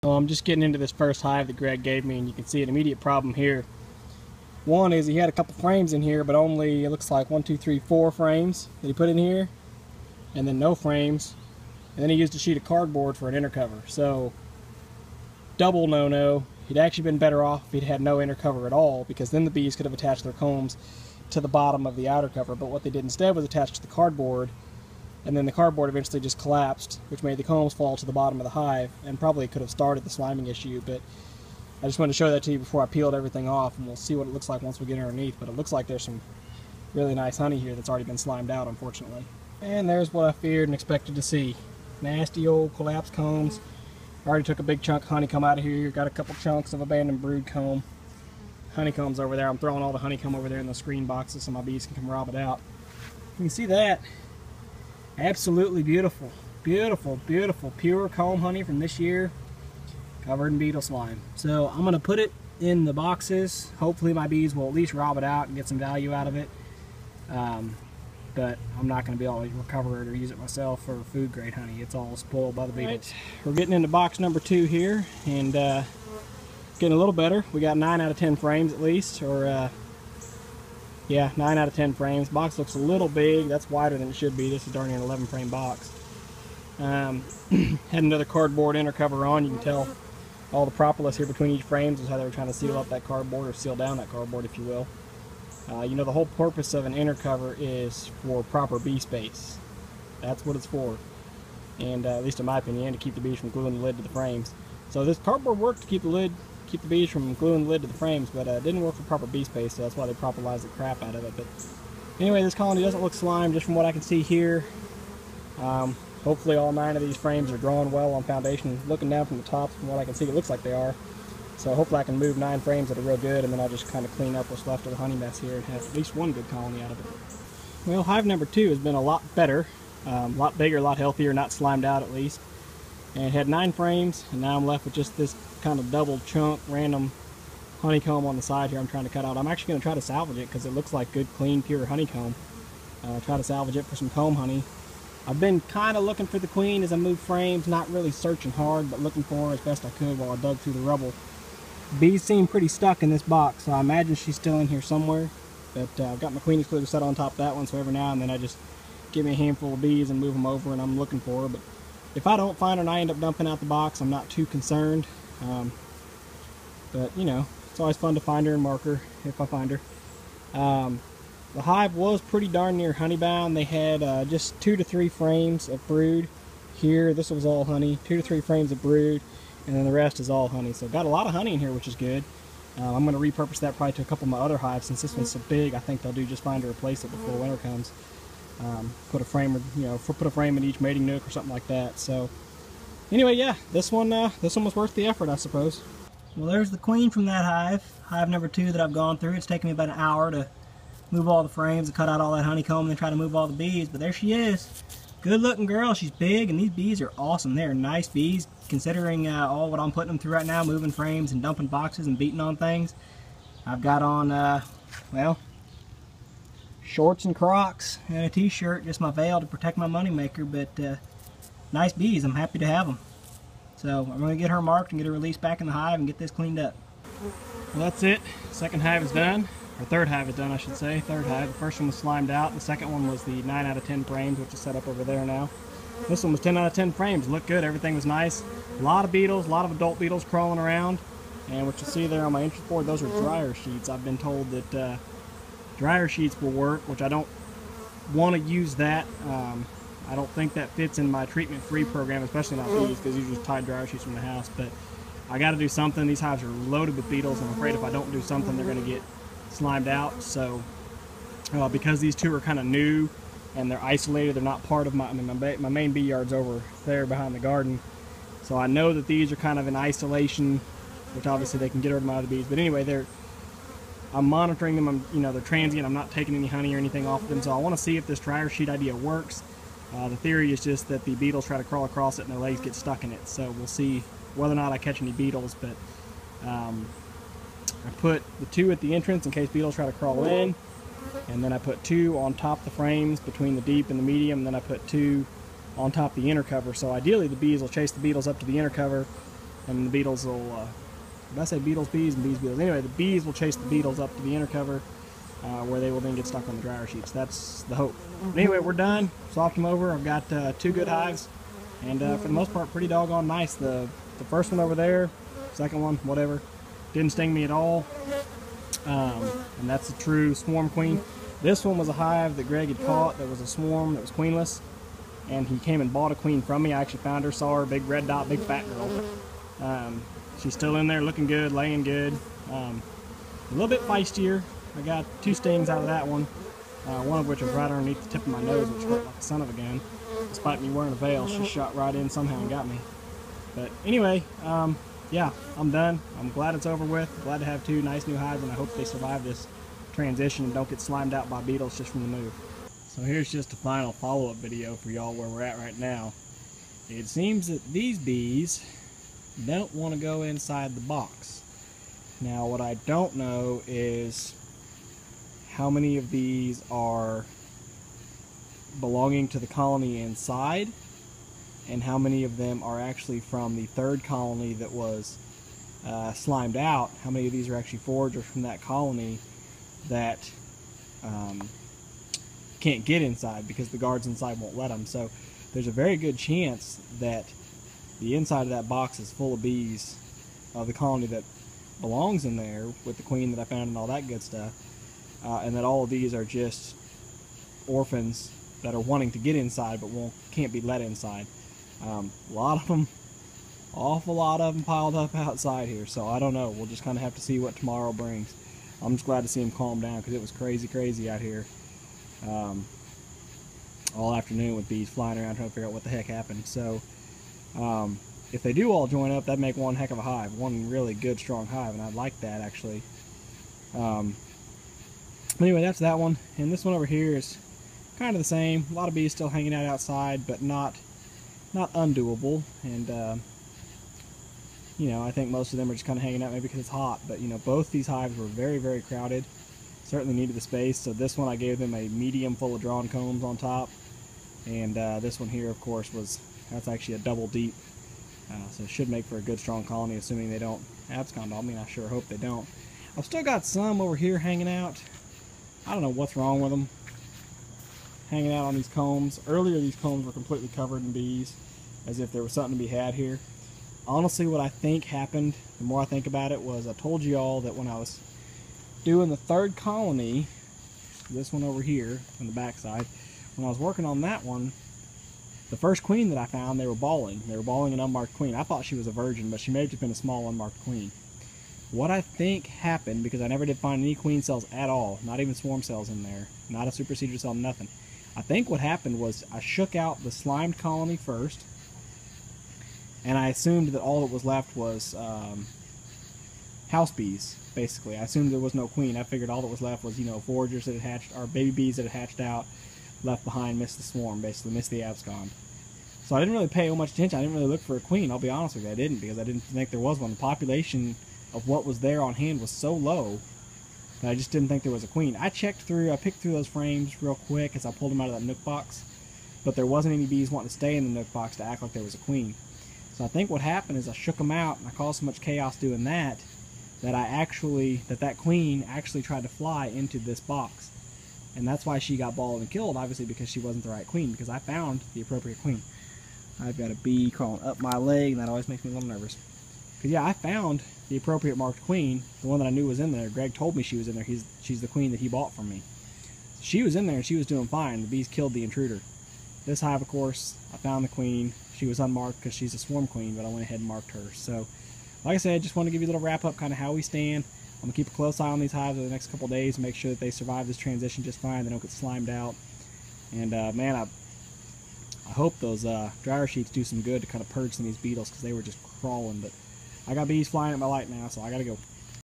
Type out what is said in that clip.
So I'm just getting into this first hive that Greg gave me, and you can see an immediate problem here. One is he had a couple frames in here, but only, it looks like 1, 2, 3, 4 frames that he put in here, and then no frames. And then he used a sheet of cardboard for an inner cover. So, double no-no. He'd actually been better off if he'd had no inner cover at all, because then the bees could have attached their combs to the bottom of the outer cover. But what they did instead was attach to the cardboard, and then the cardboard eventually just collapsed, which made the combs fall to the bottom of the hive, and probably could have started the sliming issue. But I just wanted to show that to you before I peeled everything off, and we'll see what it looks like once we get underneath. But it looks like there's some really nice honey here that's already been slimed out, unfortunately. And there's what I feared and expected to see. Nasty old collapsed combs. I already took a big chunk of honeycomb out of here. Got a couple chunks of abandoned brood comb. Honeycomb's over there. I'm throwing all the honeycomb over there in the screen boxes so my bees can come rob it out. You can see that. Absolutely beautiful. Beautiful, beautiful, pure comb honey from this year, covered in beetle slime. So I'm going to put it in the boxes. Hopefully my bees will at least rob it out and get some value out of it. But I'm not going to be able to recover it or use it myself for food grade honey. It's all spoiled by the beetles. Right. We're getting into box number 2 here, and getting a little better. We got 9 out of 10 frames at least, or yeah, 9 out of 10 frames. Box looks a little big. That's wider than it should be. This is darn near an 11 frame box. Had another cardboard inner cover on. You can tell all the propolis here between each frames is how they were trying to seal up that cardboard, or seal down that cardboard, if you will. You know, the whole purpose of an inner cover is for proper bee space. That's what it's for. And at least in my opinion, to keep the bees from gluing the lid to the frames. So this cardboard worked to keep the bees from gluing the lid to the frames, but it didn't work for proper bee space, so that's why they propolized the crap out of it. But anyway, this colony doesn't look slime, just from what I can see here. Hopefully all 9 of these frames are drawn well on foundation. Looking down from the top, from what I can see, it looks like they are. So hopefully I can move 9 frames that are real good, and then I'll just kind of clean up what's left of the honey mess here and have at least one good colony out of it. Well, hive number 2 has been a lot better, a lot bigger, a lot healthier, not slimed out at least. And it had 9 frames, and now I'm left with just this kind of double chunk, random honeycomb on the side here I'm trying to cut out. I'm actually going to try to salvage it because it looks like good, clean, pure honeycomb. Try to salvage it for some comb honey. I've been kind of looking for the queen as I move frames, not really searching hard, but looking for her as best I could while I dug through the rubble. Bees seem pretty stuck in this box, so I imagine she's still in here somewhere. But I've got my queen excluder set on top of that one, so every now and then I just give me a handful of bees and move them over, and I'm looking for her. But if I don't find her and I end up dumping out the box, I'm not too concerned. But you know, it's always fun to find her and mark her if I find her. The hive was pretty darn near honeybound. They had just 2 to 3 frames of brood here. This was all honey. 2 to 3 frames of brood, and then the rest is all honey. So got a lot of honey in here, which is good. I'm going to repurpose that probably to a couple of my other hives. Since this one's so big, I think they'll do just fine to replace it before winter comes. Put a frame, put a frame in each mating nook or something like that. So anyway, yeah, this one was worth the effort, I suppose. Well, there's the queen from that hive, hive number 2 that I've gone through. It's taken me about an hour to move all the frames and cut out all that honeycomb and then try to move all the bees, but there she is. Good looking girl. She's big, and these bees are awesome. They're nice bees considering all what I'm putting them through right now, moving frames and dumping boxes and beating on things. I've got on well, shorts and Crocs and a t-shirt, just my veil to protect my moneymaker, but nice bees. I'm happy to have them. So I'm going to get her marked and get her released back in the hive and get this cleaned up. Well, that's it. Second hive is done. Or third hive is done, I should say. Third hive. The first one was slimed out. The second one was the 9 out of 10 frames, which is set up over there now. This one was 10 out of 10 frames. Looked good. Everything was nice. A lot of beetles, a lot of adult beetles crawling around. And what you see there on my entrance board, those are dryer sheets. I've been told that dryer sheets will work, which I don't want to use that. I don't think that fits in my treatment-free program, especially not these, because these are just tied dryer sheets from the house. But I got to do something. These hives are loaded with beetles, and I'm afraid if I don't do something, they're going to get slimed out. So because these 2 are kind of new and they're isolated, they're not part of my main bee yard's over there behind the garden. So I know that these are kind of in isolation, which obviously they can get rid of my other bees. But anyway, I'm monitoring them. They're transient. I'm not taking any honey or anything off of them. So I want to see if this dryer sheet idea works. The theory is just that the beetles try to crawl across it and their legs get stuck in it. So we'll see whether or not I catch any beetles. But I put the 2 at the entrance in case beetles try to crawl in, and then I put 2 on top the frames between the deep and the medium, and then I put 2 on top the inner cover. So ideally the bees will chase the beetles up to the inner cover, and the beetles will, did I say beetles, bees, and bees, beetles? Anyway, the bees will chase the beetles up to the inner cover, where they will then get stuck on the dryer sheets. That's the hope. But anyway, we're done. Swapped them over. I've got 2 good hives, and for the most part, pretty doggone nice. The first one over there, second one, whatever, didn't sting me at all, and that's a true swarm queen. This one was a hive that Greg had caught that was a swarm that was queenless, and he came and bought a queen from me. I actually found her, saw her, big red dot, big fat girl. She's still in there, looking good, laying good. A little bit feistier. I got 2 stings out of that one, one of which was right underneath the tip of my nose, which hurt like a son of a gun. Despite me wearing a veil, she shot right in somehow and got me. But anyway, yeah, I'm done. I'm glad it's over with. Glad to have 2 nice new hives, and I hope they survive this transition and don't get slimed out by beetles just from the move. So here's just a final follow-up video for y'all where we're at right now. It seems that these bees don't want to go inside the box. Now what I don't know is how many of these are belonging to the colony inside, and how many of them are actually from the 3rd colony that was slimed out. How many of these are actually foragers from that colony that can't get inside because the guards inside won't let them. So there's a very good chance that the inside of that box is full of bees of the colony that belongs in there with the queen that I found and all that good stuff, and that all of these are just orphans that are wanting to get inside but can't be let inside. A lot of them, awful lot of them piled up outside here, so I don't know. We'll just kind of have to see what tomorrow brings. I'm just glad to see them calm down because it was crazy out here all afternoon with bees flying around trying to figure out what the heck happened. So if they do all join up, that'd make one heck of a hive, one really good strong hive, and I'd like that actually. Anyway, that's that one, and this one over here is kind of the same. A lot of bees still hanging out outside, but not undoable. And you know, I think most of them are just kind of hanging out maybe because it's hot. But you know, both these hives were very crowded. Certainly needed the space. So this one I gave them a medium full of drawn combs on top, and this one here, of course, that's actually a double deep. So it should make for a good strong colony, assuming they don't abscond on me, and I sure hope they don't. I've still got some over here hanging out. I don't know what's wrong with them, hanging out on these combs. Earlier these combs were completely covered in bees, as if there was something to be had here. Honestly, what I think happened, the more I think about it, was I told you all that when I was doing the 3rd colony, this one over here on the back side, when I was working on that one, the first queen that I found, they were balling. They were balling an unmarked queen. I thought she was a virgin, but she may have just been a small unmarked queen. What I think happened, because I never did find any queen cells at all, not even swarm cells in there, not a supersedure cell, nothing. I think what happened was I shook out the slimed colony first, and I assumed that all that was left was house bees, basically. I assumed there was no queen. I figured all that was left was, you know, foragers that had hatched, or baby bees that had hatched out, left behind, missed the swarm, basically, missed the abscond. So I didn't really pay much attention. I didn't really look for a queen, I'll be honest with you. I didn't, because I didn't think there was one. The population of what was there on hand was so low that I just didn't think there was a queen. I picked through those frames real quick as I pulled them out of that nook box, but there wasn't any bees wanting to stay in the nook box to act like there was a queen. So I think what happened is I shook them out, and I caused so much chaos doing that that queen actually tried to fly into this box. And that's why she got balled and killed, obviously, because she wasn't the right queen, because I found the appropriate queen. I've got a bee crawling up my leg, and that always makes me a little nervous. Because, yeah, I found the appropriate marked queen, the one that I knew was in there. Greg told me she was in there. She's the queen that he bought from me. She was in there, and she was doing fine. The bees killed the intruder. This hive, of course, I found the queen. She was unmarked because she's a swarm queen, but I went ahead and marked her. So, like I said, I just want to give you a little wrap-up, kind of how we stand. I'm going to keep a close eye on these hives over the next couple of days and make sure that they survive this transition just fine. They don't get slimed out. And, man, I hope those dryer sheets do some good to kind of purge some of these beetles, because they were just crawling. But I got bees flying at my light now, so I got to go.